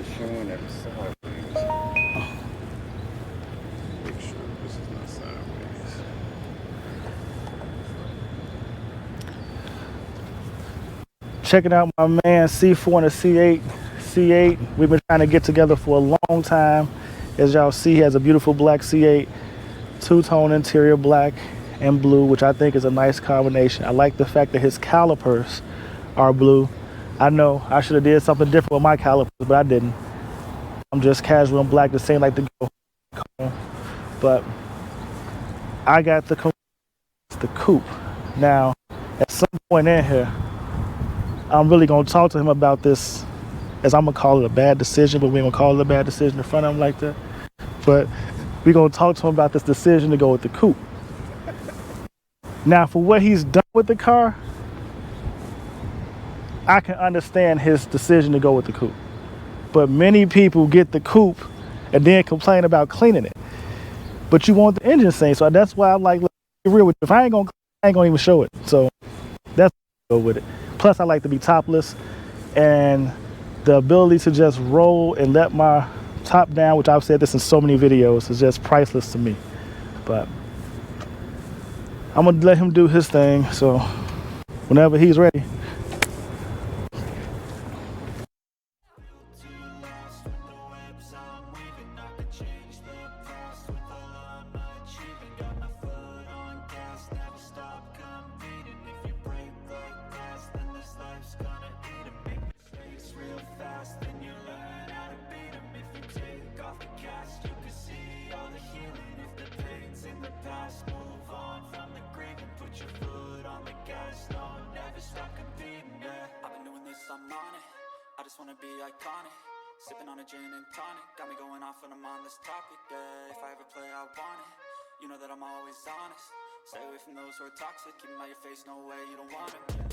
is showing at the sideways. Make sure this is not sideways. Checking out my man C4 and the C8. We've been trying to get together for a long time. As y'all see, he has a beautiful black C8, two-tone interior, black and blue, which I think is a nice combination. I like the fact that his calipers are blue. I know I should have did something different with my calipers, but I didn't. I'm just casual and black, the same like the go. But I got the coupe. Now, at some point in here, I'm really gonna talk to him about this, as I'm gonna call it a bad decision, but we ain't gonna call it a bad decision in front of him like that. But we're gonna talk to him about this decision to go with the coupe. Now, for what he's done with the car, I can understand his decision to go with the coupe. But many people get the coupe and then complain about cleaning it. But you want the engine same, so that's why I'm like, let's be real with you. If I ain't gonna clean it, I ain't gonna even show it. So that's why I go with it. Plus, I like to be topless, and the ability to just roll and let my top down, which I've said this in so many videos, is just priceless to me. But I'm gonna let him do his thing, so whenever he's ready. I just wanna be iconic, sipping on a gin and tonic, got me going off when I'm on this topic, yeah. If I ever play, I want it, you know that I'm always honest. Stay away from those who are toxic, keep them out your face, no way, you don't want it, yeah.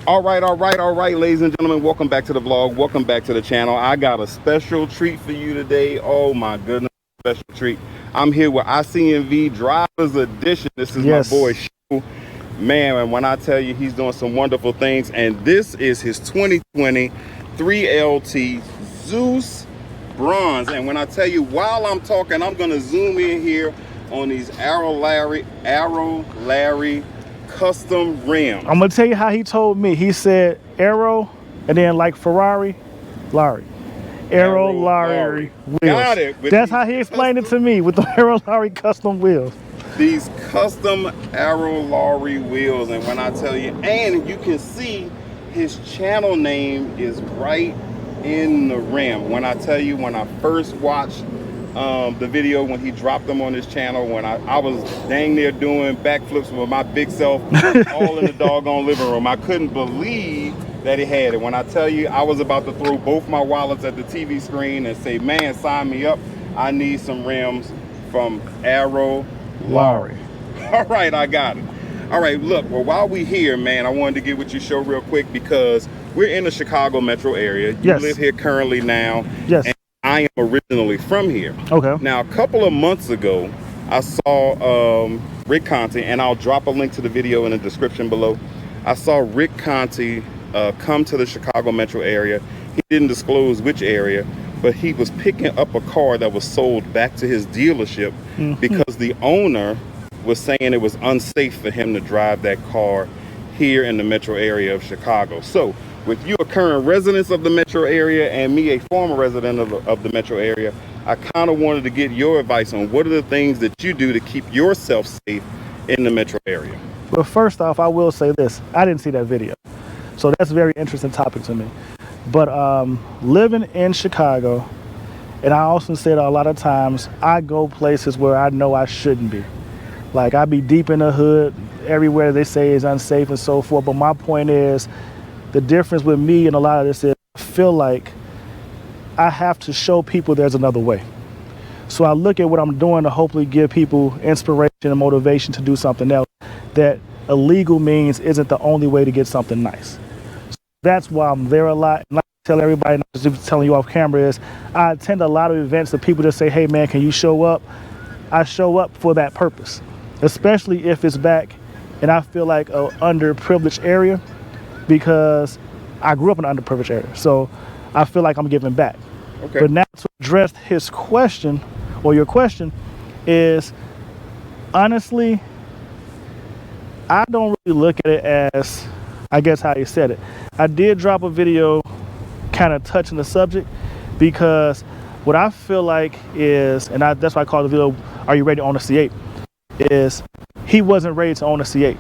All right, ladies and gentlemen, welcome back to the vlog. Welcome back to the channel. I got a special treat for you today. Oh my goodness, special treat. I'm here with ICNV Drivers Edition. This is my boy Shu. Man, and when I tell you, he's doing some wonderful things, and this is his 2020 3LT Zeus Bronze. And when I tell you, while I'm talking, I'm gonna zoom in here on these Arrow Larry custom rims. I'm gonna tell you how he told me. He said Arrow, and then like Ferrari, Larry. Arrow Larry wheels. Got it. That's how he explained it to me, with the Arrow Larry custom wheels. These custom Arrow Larry wheels, and when I tell you, and you can see his channel name is right in the rim. When I tell you, when I first watched the video when he dropped them on his channel, when I was dang near doing backflips with my big self all in the doggone living room. I couldn't believe that he had it. When I tell you, I was about to throw both my wallets at the TV screen and say, man, sign me up. I need some rims from Arrow Larry. All right, I got it. All right, look, well, while we here, man, I wanted to get with you show real quick because we're in the Chicago metro area. You live here currently now. Yes. And I am originally from here. Okay. Now, a couple of months ago, I saw Rick Conti, and I'll drop a link to the video in the description below. I saw Rick Conti come to the Chicago metro area. He didn't disclose which area, but he was picking up a car that was sold back to his dealership because the owner was saying it was unsafe for him to drive that car here in the metro area of Chicago. So, with you a current resident of the metro area and me a former resident of the metro area, I kind of wanted to get your advice on what are the things that you do to keep yourself safe in the metro area. Well, first off, I will say this. I didn't see that video. So that's a very interesting topic to me. But living in Chicago, and I also said a lot of times, I go places where I know I shouldn't be. Like, I be deep in the hood, everywhere they say is unsafe and so forth. But my point is, the difference with me and a lot of this is I feel like I have to show people there's another way. So I look at what I'm doing to hopefully give people inspiration and motivation to do something else, that illegal means isn't the only way to get something nice. So That's why I'm there a lot. And like I tell everybody, not just telling you off camera, is I attend a lot of events that people just say, hey man, can you show up? I show up for that purpose, especially if it's back and I feel like a underprivileged area, because I grew up in an underprivileged area. So I feel like I'm giving back. Okay. But now to address his question, or your question, is honestly, I don't really look at it as, I guess how he said it. I did drop a video kind of touching the subject, because what I feel like is, and that's why I called the video, Are You Ready to Own a C8? Is he wasn't ready to own a C8.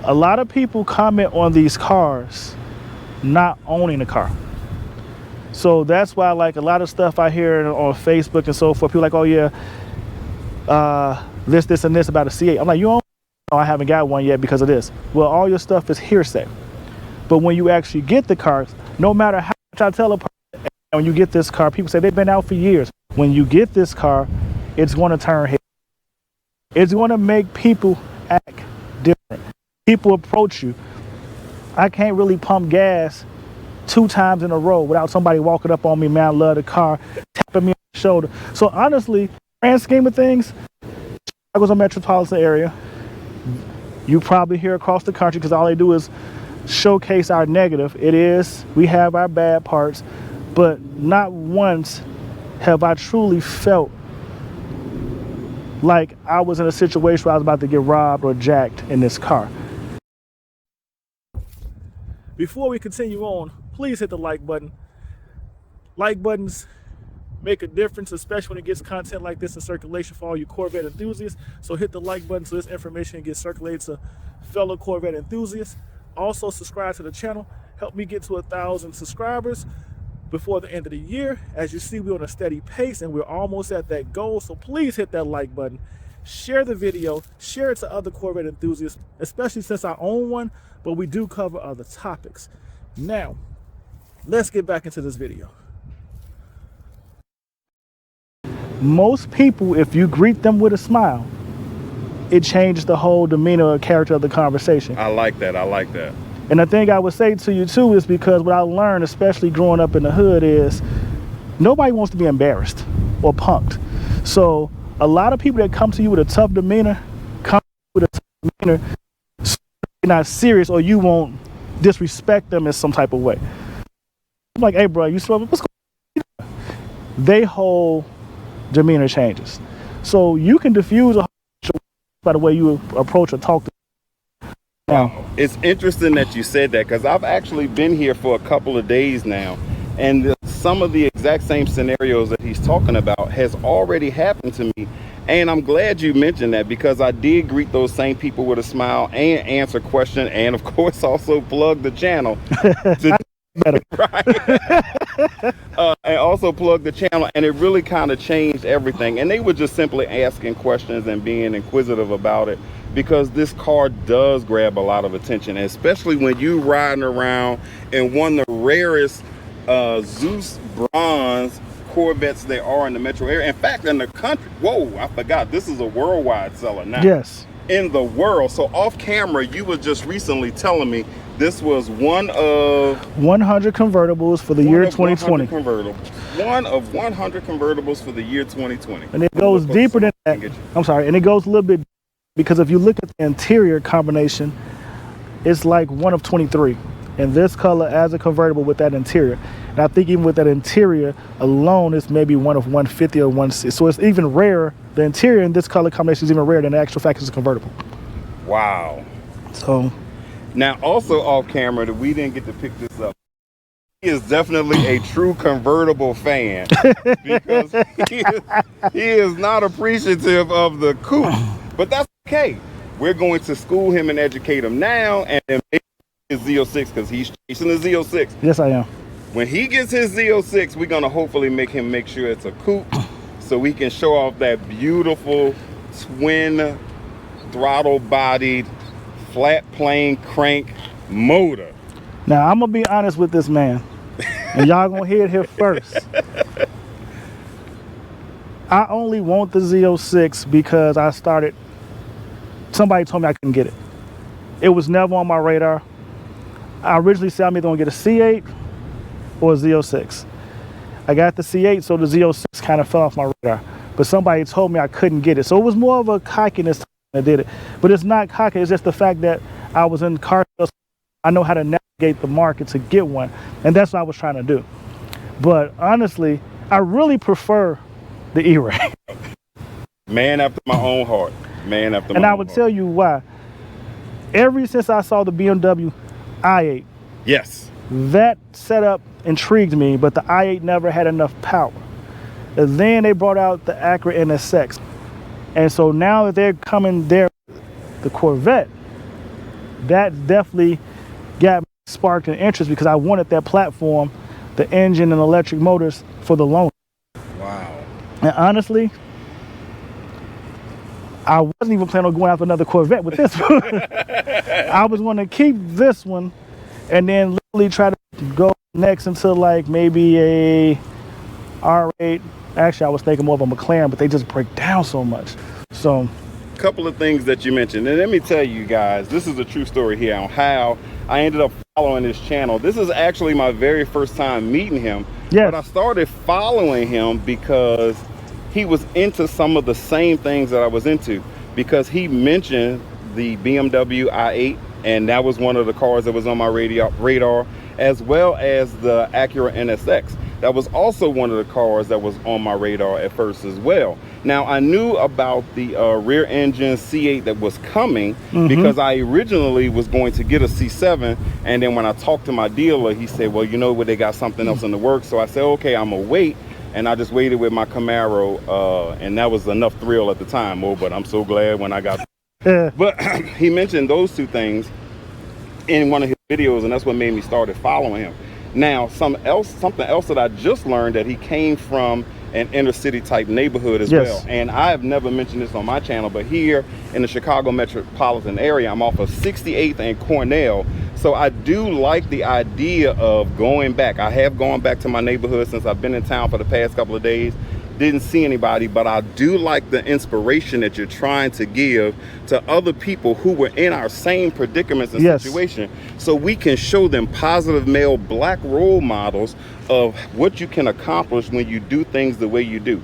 A lot of people comment on these cars not owning a car. So that's why, like, a lot of stuff I hear on Facebook and so forth, people like, oh yeah, this and this about a C8. I'm like, you own? No, I haven't got one yet because of this. Well, all your stuff is hearsay. But when you actually get the car, no matter how much I tell a person, when you get this car, people say they've been out for years. When you get this car, it's going to turn head. It's going to make people act different. People approach you. I can't really pump gas 2 times in a row without somebody walking up on me, man, I love the car, tapping me on the shoulder. So honestly, grand scheme of things, Chicago's a metropolitan area. You probably hear across the country, because all they do is showcase our negative. It is, we have our bad parts, but not once have I truly felt like I was in a situation where I was about to get robbed or jacked in this car. Before we continue on, please hit the like button. Like buttons make a difference, especially when it gets content like this in circulation for all you Corvette enthusiasts. So hit the like button so this information gets circulated to fellow Corvette enthusiasts. Also subscribe to the channel. Help me get to 1,000 subscribers before the end of the year. As you see, we're on a steady pace and we're almost at that goal. So please hit that like button. Share the video. Share it to other Corvette enthusiasts, especially since I own one, but we do cover other topics. Now, let's get back into this video. Most people, if you greet them with a smile, it changes the whole demeanor or character of the conversation. I like that. I like that. And the thing I would say to you too is, because what I learned, especially growing up in the hood, is nobody wants to be embarrassed or punked. So a lot of people that come to you with a tough demeanor, come with a tough demeanor, so you're not serious, or you won't disrespect them in some type of way. I'm like, hey bro, you what's going on? They whole demeanor changes. So you can diffuse a by the way you approach or talk to them. Now, it's interesting that you said that, because I've actually been here for a couple of days now, and some of the exact same scenarios that he's talking about has already happened to me. And I'm glad you mentioned that, because I did greet those same people with a smile and answer questions, and of course also plug the channel to better. Right. And also plug the channel, and it really kind of changed everything. And they were just simply asking questions and being inquisitive about it, because this car does grab a lot of attention, especially when you riding around in one of the rarest Zeus bronze Corvettes there are in the metro area. In fact, in the country. Whoa, I forgot, this is a worldwide seller now. Yes. In the world. So off camera, you were just recently telling me this was one of 100 convertibles for the year 2020. One of 100 convertibles for the year 2020. And it goes deeper than that. I'm sorry, and it goes a little bit, because if you look at the interior combination, it's like one of 23. And this color as a convertible with that interior. And I think even with that interior alone, it's maybe one of 150 or 160. So it's even rarer. The interior in this color combination is even rarer than the actual fact it's a convertible. Wow. So now, also off camera, that we didn't get to pick this up, he is definitely a true convertible fan, because he is not appreciative of the coupe. But that's okay. We're going to school him and educate him now, and then maybe his Z06, because he's chasing the Z06. Yes, I am. When he gets his Z06, we're going to hopefully make him make sure it's a coupe, so we can show off that beautiful twin throttle-bodied flat plane crank motor. Now, I'm going to be honest with this man, and y'all going to hear it here first. I only want the Z06 because somebody told me I couldn't get it. It was never on my radar. I originally said I'm either gonna get a C8 or a Z06. I got the C8, so the Z06 kind of fell off my radar. But somebody told me I couldn't get it. So it was more of a cockiness that did it. But it's not cocky, it's just the fact that I was in car sales. I know how to navigate the market to get one. And that's what I was trying to do. But honestly, I really prefer the E-Ray. Man after my own heart. Man after my own heart. And I would tell you why. Ever since I saw the BMW i8, yes, that setup intrigued me, but the i8 never had enough power. And then they brought out the Acura NSX. And so now that they're coming there, the Corvette, that definitely got me sparked an interest because I wanted that platform, the engine and electric motors for the loan. wow. And honestly, I wasn't even planning on going after another Corvette with this one. I was going to keep this one and then literally try to go next into like maybe a R8. Actually, I was thinking more of a McLaren, but they just break down so much. So, A couple of things that you mentioned, and let me tell you guys, this is a true story here on how I ended up following this channel. This is actually my very first time meeting him. yes. But I started following him because he was into some of the same things that I was into, because he mentioned the BMW i8, and that was one of the cars that was on my radar, as well as the Acura NSX. That was also one of the cars that was on my radar at first as well. Now, I knew about the rear engine C8 that was coming because I originally was going to get a C7. And then when I talked to my dealer, he said, well, you know what, they got something else in the works. So I said, okay, I'm gonna wait. And I just waited with my Camaro, and that was enough thrill at the time. Oh, but I'm so glad when I got But he mentioned those two things in one of his videos, and that's what made me started following him. Now, something else that I just learned, that he came from an inner city type neighborhood as well. And I have never mentioned this on my channel, but here in the Chicago metropolitan area, I'm off of 68th and Cornell. So I do like the idea of going back. I have gone back to my neighborhood since I've been in town for the past couple of days. Didn't see anybody, but I do like the inspiration that you're trying to give to other people who were in our same predicaments and situation, so we can show them positive male black role models of what you can accomplish when you do things the way you do.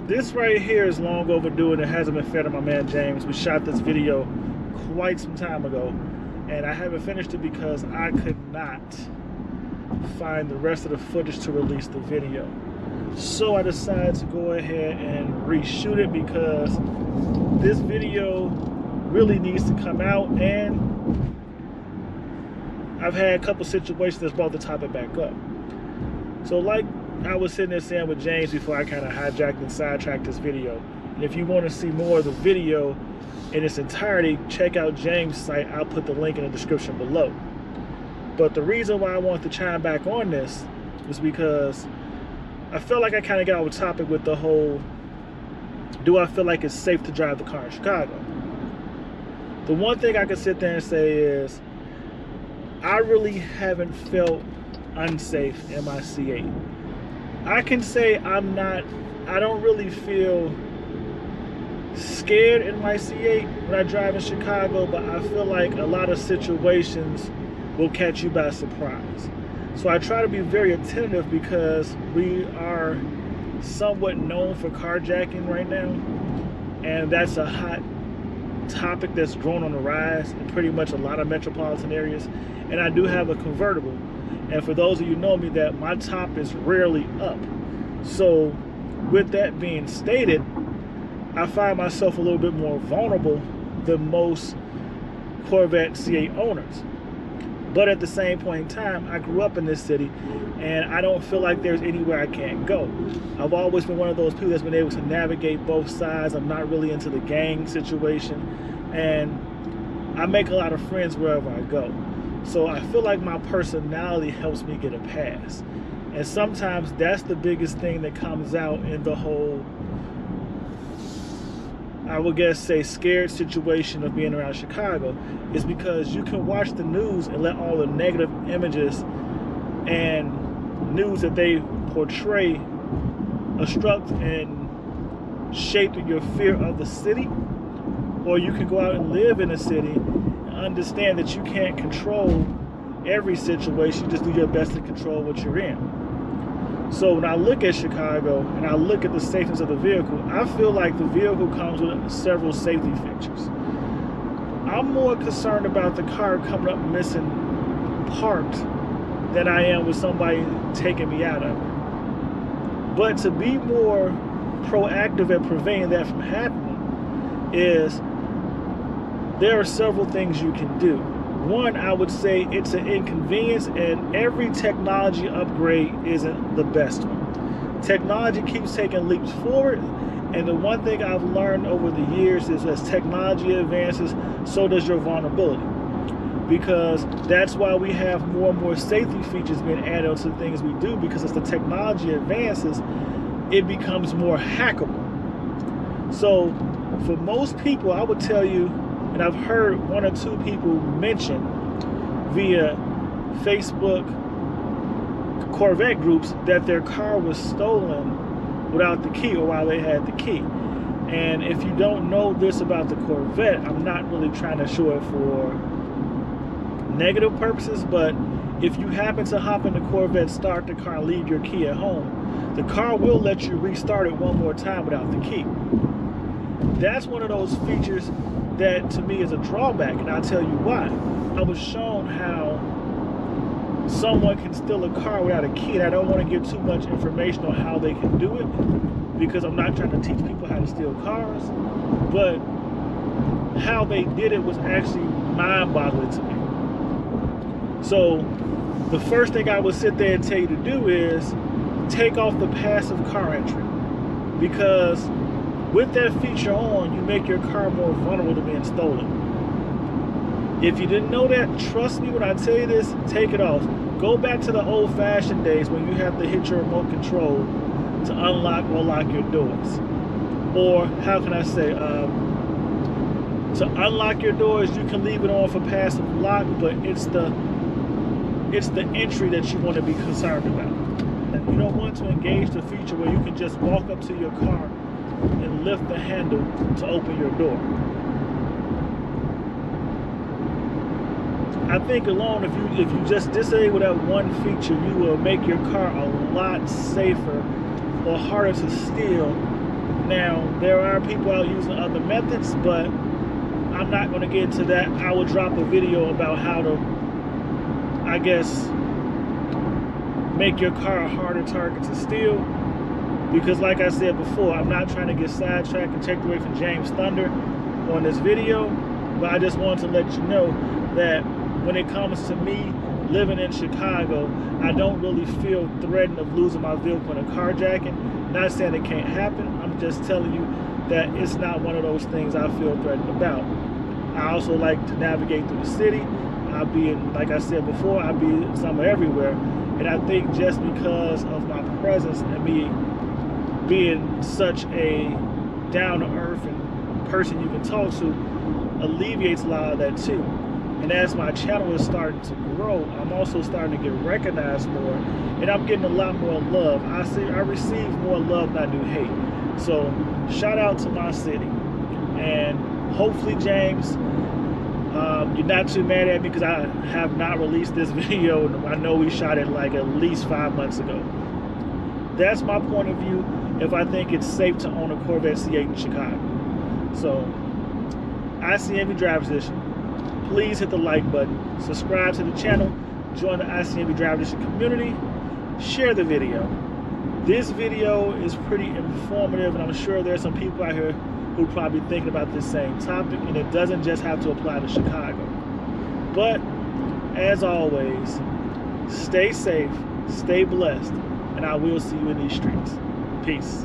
This right here is long overdue, and it hasn't been fair to my man James. We shot this video quite some time ago, and I haven't finished it because I could not find the rest of the footage to release the video. So I decided to go ahead and reshoot it because this video really needs to come out, and I've had a couple situations that's brought the topic back up. So like I was sitting there saying with James before I kind of hijacked and sidetracked this video, and if you want to see more of the video in its entirety, check out James' site. I'll put the link in the description below. But the reason why I wanted to chime back on this was because I felt like I kind of got off topic with the whole, do I feel like it's safe to drive the car in Chicago? The one thing I can sit there and say is, I really haven't felt unsafe in my C8. I can say I don't really feel scared in my C8 when I drive in Chicago, but I feel like a lot of situations will catch you by surprise. So I try to be very attentive because we are somewhat known for carjacking right now, and that's a hot topic that's grown on the rise in pretty much a lot of metropolitan areas. And I do have a convertible, and for those of you who know me, that my top is rarely up. So with that being stated, I find myself a little bit more vulnerable than most Corvette C8 owners. But at the same point in time, I grew up in this city, and I don't feel like there's anywhere I can't go. I've always been one of those people that's been able to navigate both sides. I'm not really into the gang situation, and I make a lot of friends wherever I go. So I feel like my personality helps me get a pass. And sometimes that's the biggest thing that comes out in the whole, I would guess say, scared situation of being around Chicago, is because you can watch the news and let all the negative images and news that they portray obstruct and shaping your fear of the city, or you can go out and live in a city and understand that you can't control every situation. You just do your best to control what you're in. So when I look at Chicago and I look at the safety of the vehicle, I feel like the vehicle comes with several safety features. I'm more concerned about the car coming up missing parked than I am with somebody taking me out of it. But to be more proactive at preventing that from happening is there are several things you can do. One, I would say it's an inconvenience, and every technology upgrade isn't the best one. Technology keeps taking leaps forward, and the one thing I've learned over the years is as technology advances, so does your vulnerability. Because that's why we have more and more safety features being added to the things we do, because as the technology advances, it becomes more hackable. So for most people, I would tell you, and I've heard one or two people mention via Facebook Corvette groups that their car was stolen without the key, or while they had the key. And if you don't know this about the Corvette, I'm not really trying to show it for negative purposes, but if you happen to hop in the Corvette, start the car, and leave your key at home, the car will let you restart it one more time without the key. That's one of those features that to me is a drawback, and I'll tell you why. I was shown how someone can steal a car without a key, and I don't want to give too much information on how they can do it, because I'm not trying to teach people how to steal cars, but how they did it was actually mind-boggling to me. So the first thing I would sit there and tell you to do is take off the passive car entry, because with that feature on, you make your car more vulnerable to being stolen. If you didn't know that, trust me when I tell you this, take it off. Go back to the old-fashioned days when you have to hit your remote control to unlock or lock your doors. Or, how can I say, to unlock your doors, you can leave it on for passive lock, but it's the entry that you want to be concerned about. And you don't want to engage the feature where you can just walk up to your car and lift the handle to open your door. I think alone, if you just disable that one feature, you will make your car a lot safer or harder to steal. Now, there are people out using other methods, but I'm not going to get into that. I will drop a video about how to, I guess, make your car a harder target to steal. Because like I said before, I'm not trying to get sidetracked and take away from James Thunder on this video, but I just wanted to let you know that when it comes to me living in Chicago, I don't really feel threatened of losing my vehicle in a carjacking. Not saying it can't happen, I'm just telling you that it's not one of those things I feel threatened about. I also like to navigate through the city. I'll be in, like I said before, I'll be somewhere everywhere. And I think just because of my presence and me being such a down-to-earth and person you can talk to alleviates a lot of that too. And as my channel is starting to grow, I'm also starting to get recognized more, and I'm getting a lot more love. I receive more love than I do hate. So shout out to my city, and hopefully, James, you're not too mad at me because I have not released this video, and I know we shot it like at least 5 months ago. That's my point of view. If I think it's safe to own a Corvette C8 in Chicago. So, ICNV Driver's Edition, please hit the like button, subscribe to the channel, join the ICNV Driver's Edition community, share the video. This video is pretty informative, and I'm sure there's some people out here who are probably thinking about this same topic, and it doesn't just have to apply to Chicago. But, as always, stay safe, stay blessed, and I will see you in these streets. Peace.